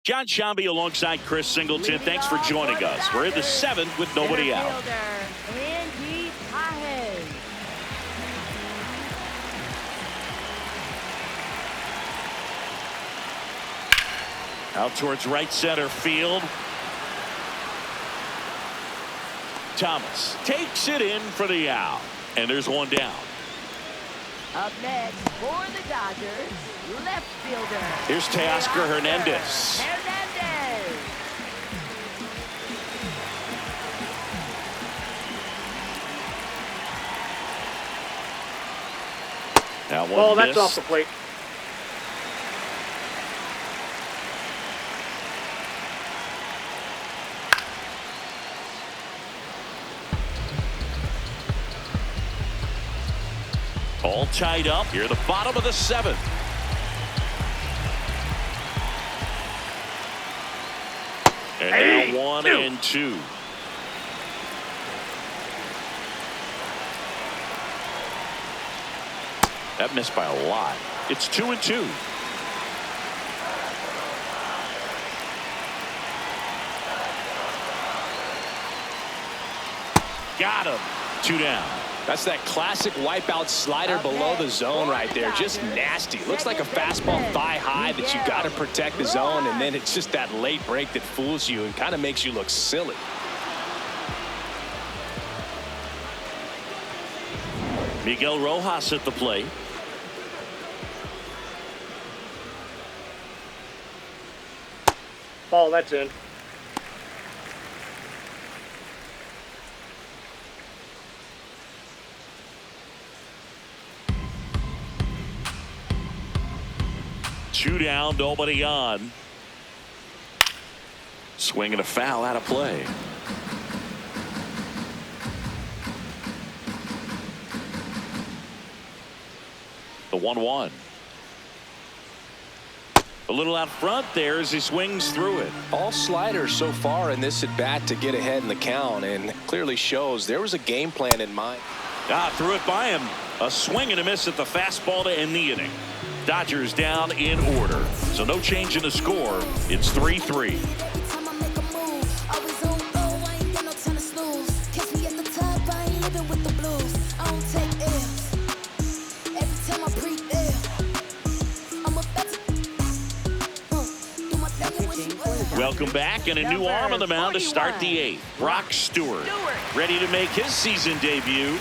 John Shambi alongside Chris Singleton. Thanks for joining us. We're in the 7th with nobody out. Out towards right center field. Thomas takes it in for the out. And there's one down. Up next for the Dodgers, left fielder. Here's Teoscar Hernandez. Now one that's missed. off the plate. All tied up here at the bottom of the 7th. And now 1 and 2. That missed by a lot. It's 2 and 2. Got him. 2 down. That's that classic wipeout slider below the zone right there. Just nasty. Looks like a fastball thigh high that you got to protect the zone, and then it's just that late break that fools you and kind of makes you look silly. Miguel Rojas at the plate. Ball, that's in. Two down, nobody on. Swing and a foul out of play. The 1-1. A little out front there as he swings through it. All sliders so far in this at bat to get ahead in the count, and clearly shows there was a game plan in mind. Threw it by him. A swing and a miss at the fastball to end the inning. Dodgers down in order, so no change in the score. It's 3-3. Welcome back, and a new arm on the mound to start the 8th. Brock Stewart ready to make his season debut.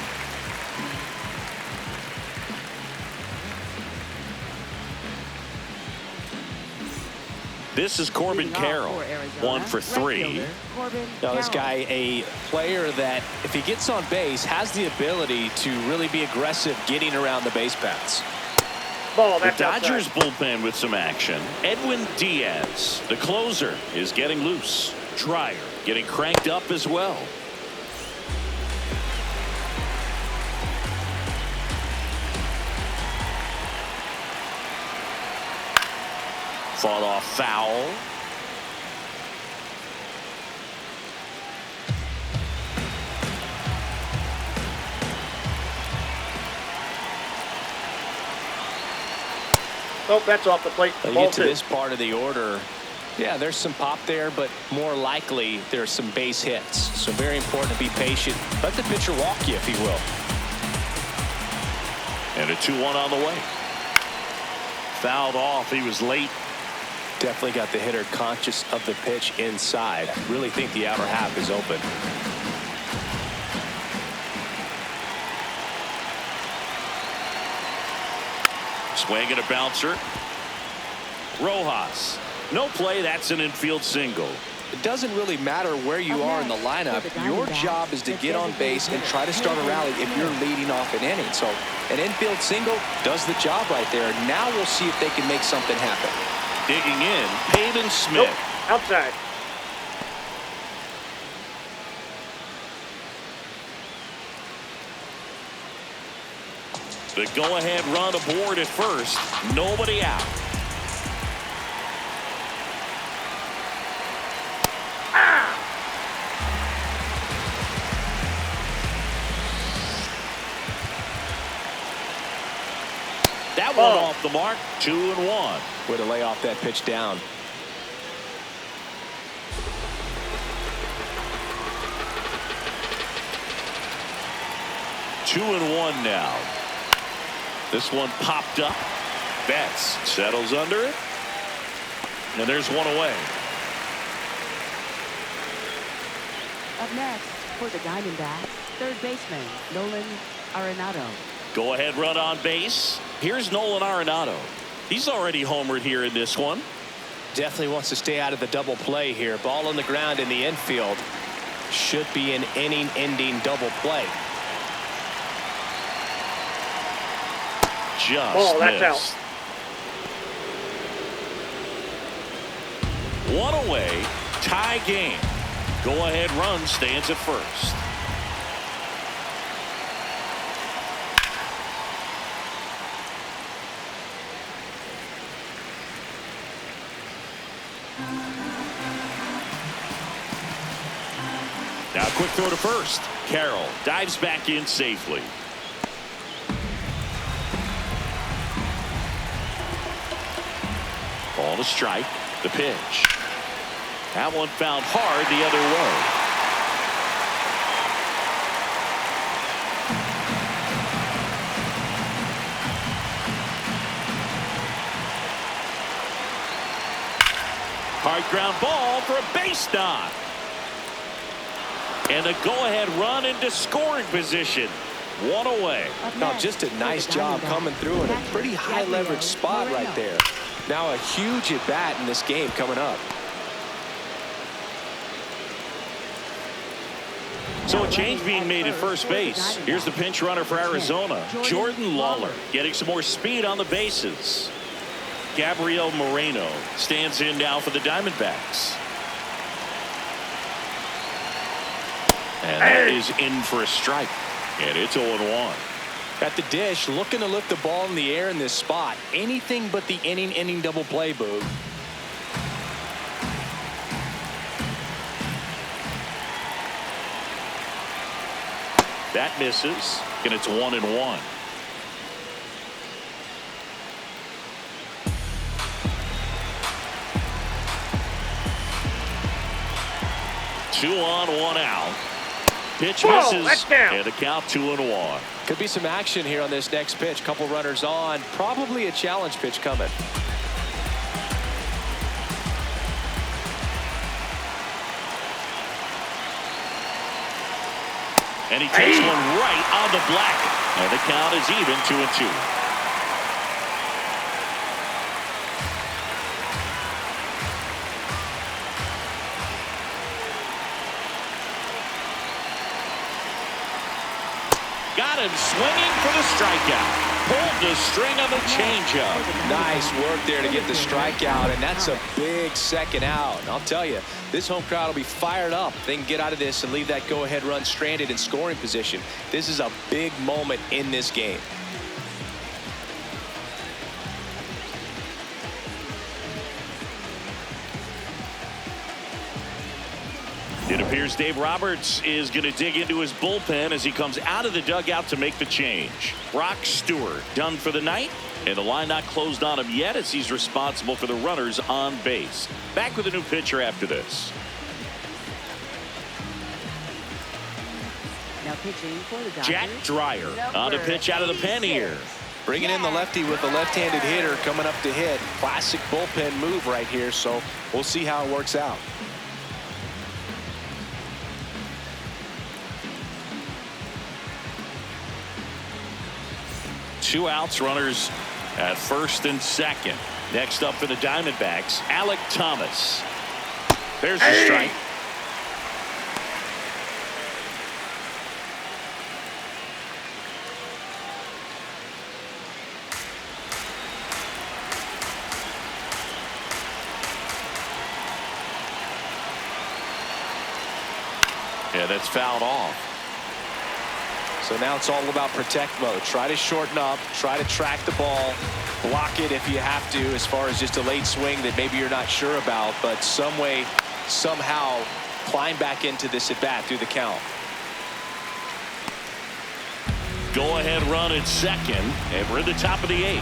This is Corbin Carroll, 1 for 3. Now, this guy, a player that, if he gets on base, has the ability to really be aggressive getting around the base paths. Ball, The that's Dodgers outside. bullpen with some action. Edwin Diaz, the closer, is getting loose. Dreyer getting cranked up as well. Fought off foul. Oh, that's off the plate. You Ball get to 2. this part of the order, yeah, there's some pop there, but more likely there's some base hits. So very important to be patient. Let the pitcher walk you, if he will. And a 2-1 on the way. Fouled off. He was late. Definitely got the hitter conscious of the pitch inside. Really think the outer half is open. Swing and a bouncer. Rojas. No play. That's an infield single. It doesn't really matter where you are in the lineup. Your job is to get on base and try to start a rally if you're leading off an inning. So an infield single does the job right there. Now we'll see if they can make something happen. Digging in, Peyton Smith. Nope, outside. The go-ahead run aboard at first. Nobody out. That one off the mark. 2-1. Way to lay off that pitch down. 2-1 now. This one popped up. Betts settles under it. And there's one away. Up next for the Diamondbacks, third baseman Nolan Arenado. Go ahead run on base. Here's Nolan Arenado. He's already homered here in this one. Definitely wants to stay out of the double play here. Ball on the ground in the infield. Should be an inning-ending double play. Just that's missed. out. One away. Tie game. Go ahead run stands at first. Now quick throw to first. Carroll dives back in safely. Ball to strike. The pitch. That one found hard the other way. Hard ground ball for a base knock. And a go-ahead run into scoring position. One away. Now just a nice job coming through in a pretty high leverage spot right there. Now a huge at bat in this game coming up. So a change being made at first base. Here's the pinch runner for Arizona, Jordan Lawler, getting some more speed on the bases. Gabriel Moreno stands in now for the Diamondbacks. And that is in for a strike. And it's 0-1. At the dish, looking to lift the ball in the air in this spot. Anything but the inning double play, Boog. That misses, and it's 1-1. Two on, one out. Pitch misses, and a count 2-1. Could be some action here on this next pitch. Couple runners on. Probably a challenge pitch coming. And he takes one right on the black. And the count is even, 2-2. Got him swinging for the strikeout. Pulled the string on the changeup. Nice work there to get the strikeout, and that's a big second out. And I'll tell you, this home crowd will be fired up. They can get out of this and leave that go-ahead run stranded in scoring position. This is a big moment in this game. It appears Dave Roberts is going to dig into his bullpen as he comes out of the dugout to make the change. Brock Stewart done for the night, and the line not closed on him yet as he's responsible for the runners on base. Back with a new pitcher after this. Now pitching for the Dodgers, Jack Dreyer on to pitch out of the pen here. Bringing in the lefty with the left-handed hitter coming up to hit. Classic bullpen move right here, so we'll see how it works out. Two outs, runners at first and second. Next up for the Diamondbacks, Alec Thomas. There's the strike. Yeah, that's fouled off. So now it's all about protect mode. Try to shorten up, try to track the ball, block it if you have to, as far as just a late swing that maybe you're not sure about, but some way, somehow climb back into this at bat through the count. Go ahead run at second, and we're in the top of the 8th.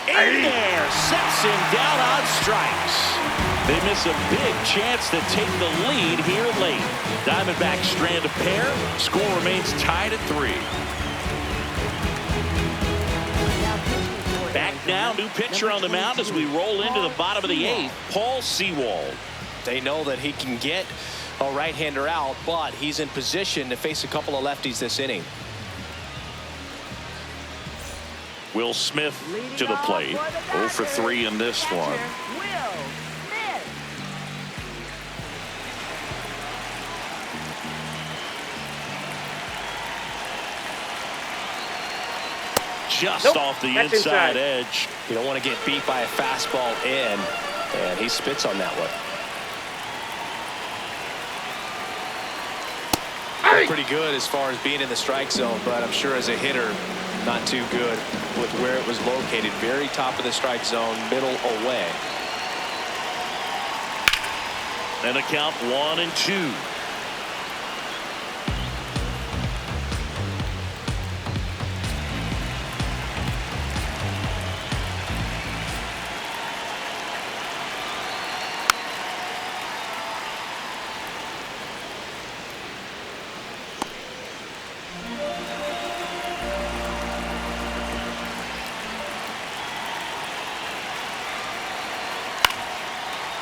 In there, sets him down on strikes. They miss a big chance to take the lead here late. Diamondbacks strand a pair. Score remains tied at 3. Back now, new pitcher on the mound as we roll into the bottom of the 8th, Paul Sewald. They know that he can get a right-hander out, but he's in position to face a couple of lefties this inning. Will Smith to the plate. 0 for 3 in this one. Just off the inside edge. You don't want to get beat by a fastball in, and he spits on that one. Pretty good as far as being in the strike zone, but I'm sure as a hitter, not too good with where it was located. Very top of the strike zone, middle away. And a count 1-2.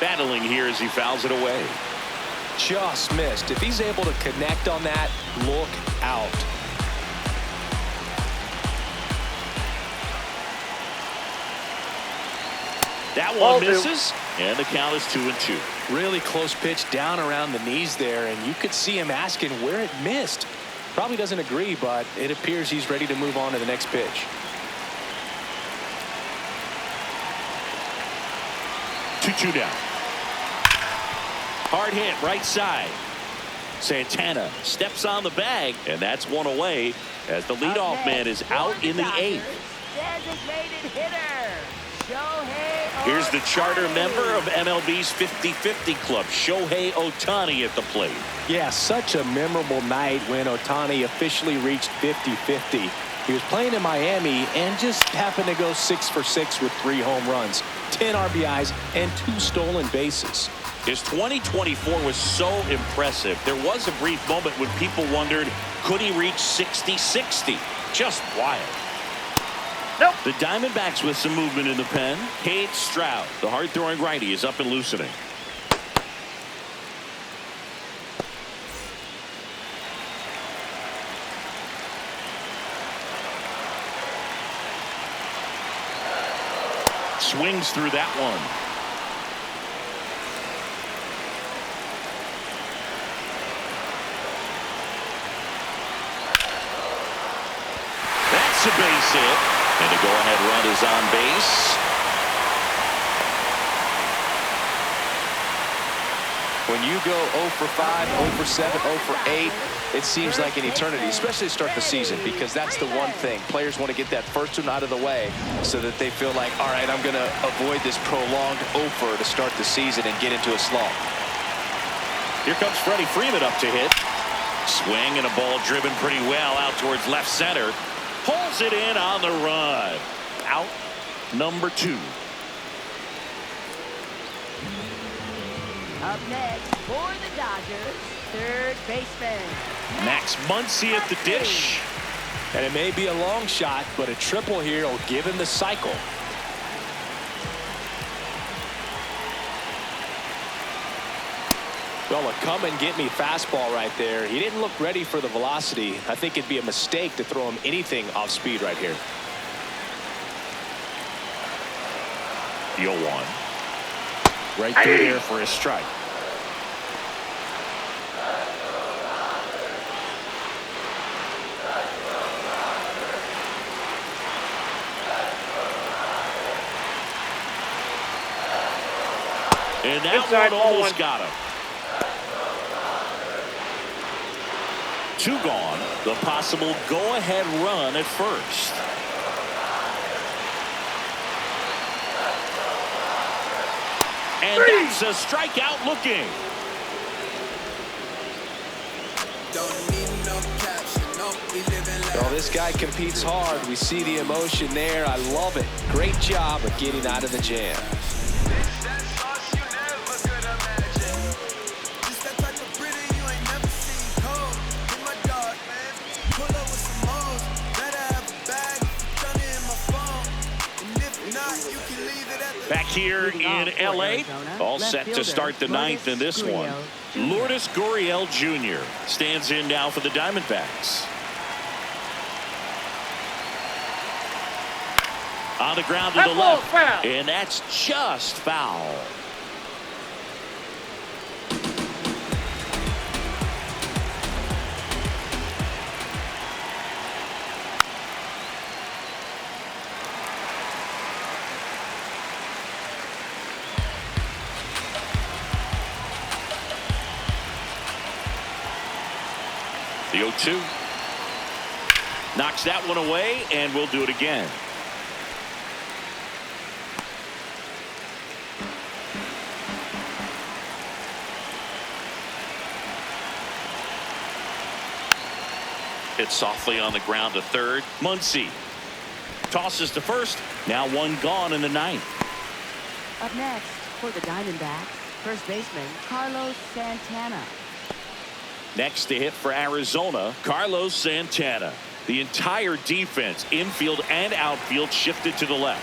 Battling here as he fouls it away. Just missed. If he's able to connect on that, look out. That one misses, and the count is 2-2. Really close pitch down around the knees there, and you could see him asking where it missed. Probably doesn't agree, but it appears he's ready to move on to the next pitch. 2-2 down. Hard hit right side. Santana steps on the bag, and that's one away as the leadoff man is out in the 8th. Designated hitter, Here's the charter member of MLB's 50-50 club, Shohei Ohtani at the plate. Yeah, such a memorable night when Ohtani officially reached 50-50. He was playing in Miami and just happened to go 6 for 6 with 3 home runs, 10 RBIs, and 2 stolen bases. His 2024 was so impressive. There was a brief moment when people wondered, could he reach 60-60? Just wild. Nope. The Diamondbacks with some movement in the pen. Cade Stroud, the hard-throwing righty, is up and loosening. Swings through that one. That's a base hit. And a go-ahead run is on base. When you go 0 for 5, 0 for 7, 0 for 8, it seems like an eternity, especially to start the season, because that's the one thing. Players want to get that first one out of the way so that they feel like, all right, I'm going to avoid this prolonged 0 for to start the season and get into a slump. Here comes Freddie Freeman up to hit. Swing and a ball driven pretty well out towards left center. Pulls it in on the run. Out number 2. Up next for the Dodgers, third baseman Max Muncy at the dish. And it may be a long shot, but a triple here will give him the cycle. Well, a come and get me fastball right there. He didn't look ready for the velocity. I think it'd be a mistake to throw him anything off speed right here. 0-1. Right through there for a strike. And that one almost got him. 2 gone. The possible go-ahead run at first. And that's a strikeout looking. Well, this guy competes hard. We see the emotion there. I love it. Great job of getting out of the jam. Back here in L.A., all set to start the ninth in this one. Lourdes Gurriel Jr. stands in now for the Diamondbacks. On the ground to the left, and that's just foul. The 0-2 knocks that one away, and we'll do it again. Hit softly on the ground to third. Muncy tosses to first. Now one gone in the ninth. Up next for the Diamondbacks, first baseman Carlos Santana. Next to hit for Arizona, Carlos Santana. The entire defense, infield and outfield, shifted to the left.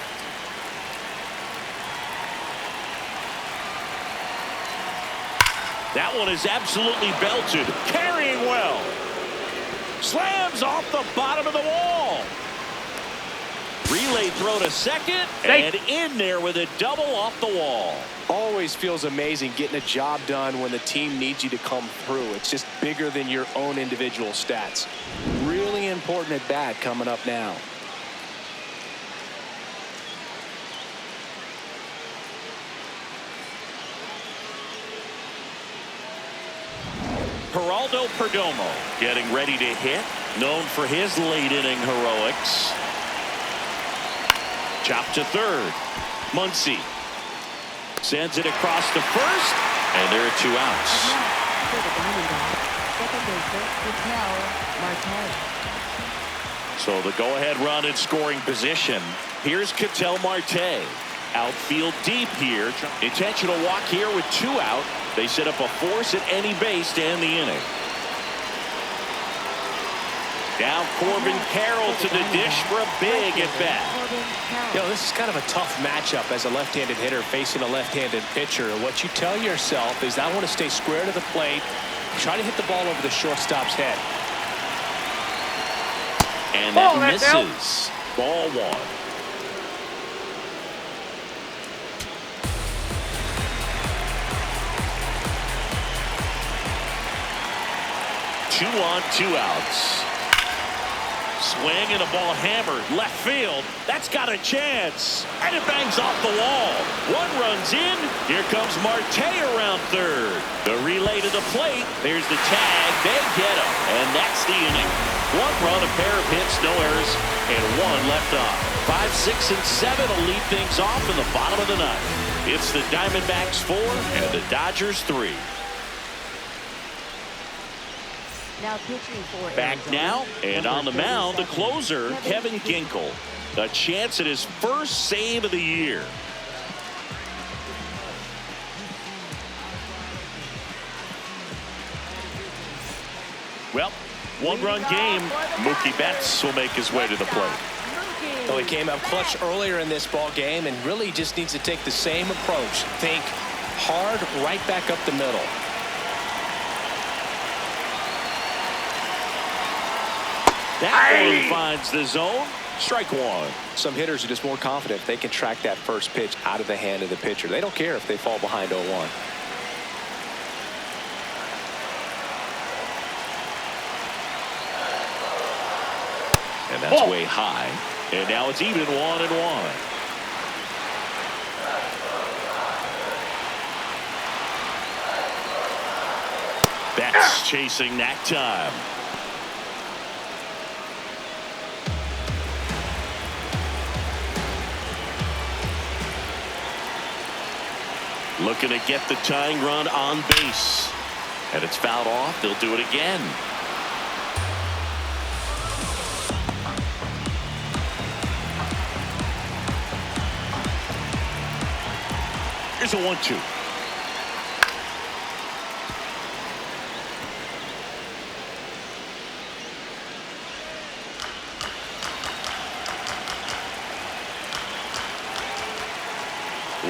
That one is absolutely belted. Carrying well. Slams off the bottom of the wall. Relay throw to second, and in there with a double off the wall. Always feels amazing getting a job done when the team needs you to come through. It's just bigger than your own individual stats. Really important at bat coming up now. Geraldo Perdomo getting ready to hit, known for his late inning heroics. Chop to third. Muncy sends it across to first, and there are 2 outs. So the go-ahead run in scoring position. Here's Ketel Marte. Outfield deep here. Intentional walk here with 2 out. They set up a force at any base to end the inning. Now Corbin Carroll to the dish for a big at bat. You know, this is kind of a tough matchup as a left-handed hitter facing a left-handed pitcher. What you tell yourself is, I want to stay square to the plate, try to hit the ball over the shortstop's head. And that misses. Ball 1. 2 on, 2 outs. Swing and a ball hammered left field. That's got a chance, and it bangs off the wall. 1 runs in. Here comes Marte around third. The relay to the plate. There's the tag. They get him, and that's the inning. 1 run, a pair of hits, no errors, and 1 left on. 5, 6, and 7 will lead things off in the bottom of the ninth. It's the Diamondbacks 4 and the Dodgers 3. Now pitching for Back Arizona, now, and on the mound, the closer, Kevin Ginkel. Ginkel. A chance at his first save of the year. Well, 1-run game. Mookie Betts will make his way to the plate. So he came up clutch earlier in this ball game and really just needs to take the same approach. Think hard right back up the middle. That one finds the zone. Strike 1. Some hitters are just more confident if they can track that first pitch out of the hand of the pitcher. They don't care if they fall behind 0-1. And that's way high. And now it's even 1-1. Betts chasing that time. Looking to get the tying run on base. And it's fouled off. They'll do it again. Here's a 1-2.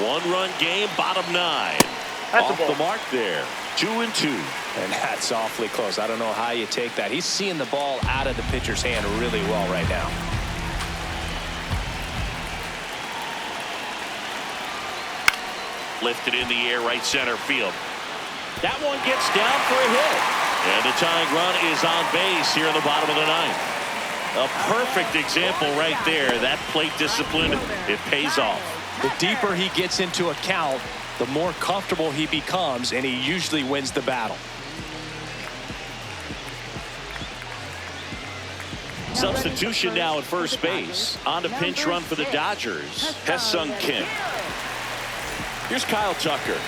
One-run game, bottom 9. That's Off the mark there. 2-2. And that's awfully close. I don't know how you take that. He's seeing the ball out of the pitcher's hand really well right now. Lifted in the air, right center field. That one gets down for a hit. And the tying run is on base here in the bottom of the 9th. A perfect example right there. That plate discipline, it pays off. The deeper he gets into a count, the more comfortable he becomes, and he usually wins the battle. Substitution now at first base. On the pinch run for the Dodgers, Ha-Seong Kim. Here's Kyle Tucker.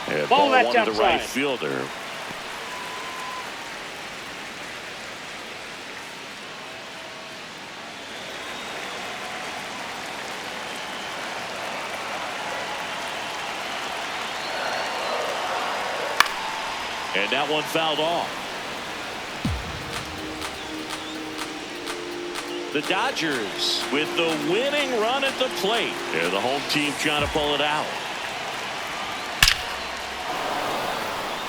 And ball one to the right fielder. And that one fouled off. The Dodgers with the winning run at the plate. Yeah, the home team trying to pull it out.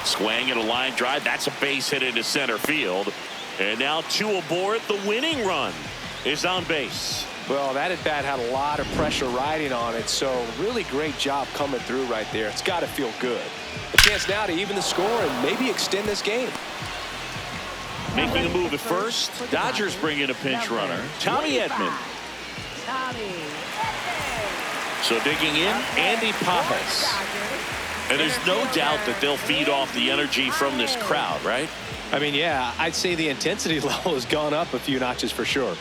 Swing and a line drive. That's a base hit into center field. And now 2 aboard. The winning run is on base. Well, that at bat had a lot of pressure riding on it, so really great job coming through right there. It's got to feel good. A chance now to even the score and maybe extend this game. Making a move at first. Dodgers bring in a pinch runner, Tommy Edman. So digging in, Andy Papas. And there's no doubt that they'll feed off the energy from this crowd, right? I mean, yeah, I'd say the intensity level has gone up a few notches for sure.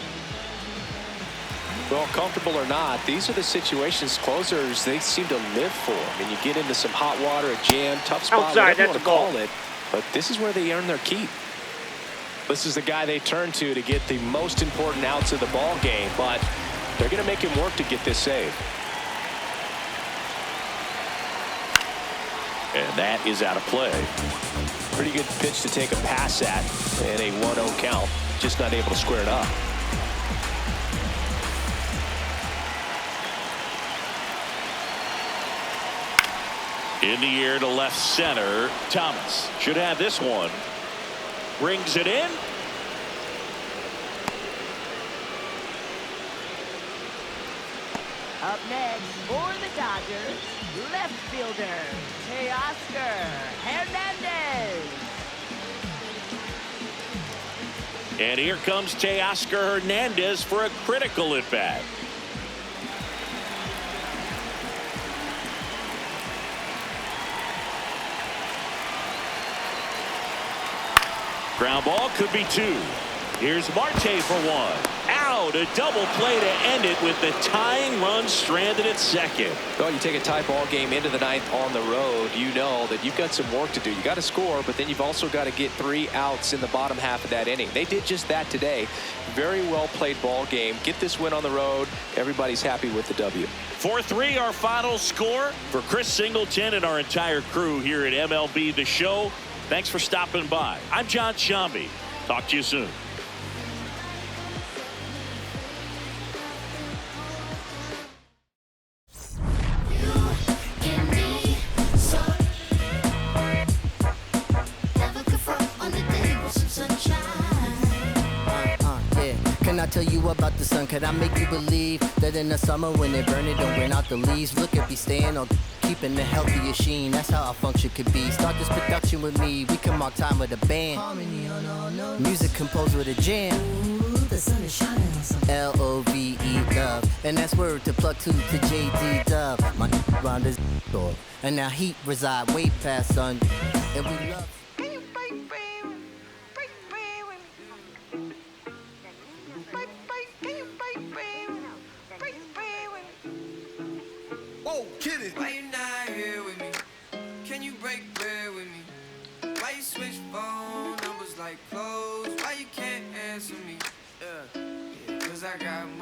Well, comfortable or not, these are the situations closers they seem to live for. I mean, you get into some hot water, a jam, tough spot, whatever you want to call it, but this is where they earn their keep. This is the guy they turn to get the most important outs of the ball game, but they're going to make him work to get this save. And that is out of play. Pretty good pitch to take a pass at in a 1-0 count. Just not able to square it up. In the air to left center. Thomas should have this one. Brings it in. Up next for the Dodgers, left fielder, Teoscar Hernandez. And here comes Teoscar Hernandez for a critical at bat. Ground ball could be 2. Here's Marte for 1. Out, a double play to end it with the tying run stranded at second. Well, you take a tie ball game into the 9th on the road, you know that you've got some work to do. You got to score, but then you've also got to get 3 outs in the bottom half of that inning. They did just that today. Very well played ball game. Get this win on the road. Everybody's happy with the W. 4-3 our final score. For Chris Singleton and our entire crew here at MLB The Show, thanks for stopping by. I'm John Shambi. Talk to you soon. Can I tell you about the sun? Can I make you believe that in the summer when they burn it, don't burn out the leaves? Look at me staying on keeping the healthiest sheen. That's how our function could be. Start this production with me. We can mark time with a band. Harmony on all notes. Music composed with a jam. Ooh, the sun is shining on something. L-O-V-E, love. And that's word to plug 2 to J.D. Dub. My round is door. And now heat reside way past sun. And we love. Whoa, kid it. Why you not here with me? Can you break bread with me? Why you switch phone numbers like clothes? Why you can't answer me? Yeah, 'cause I got more.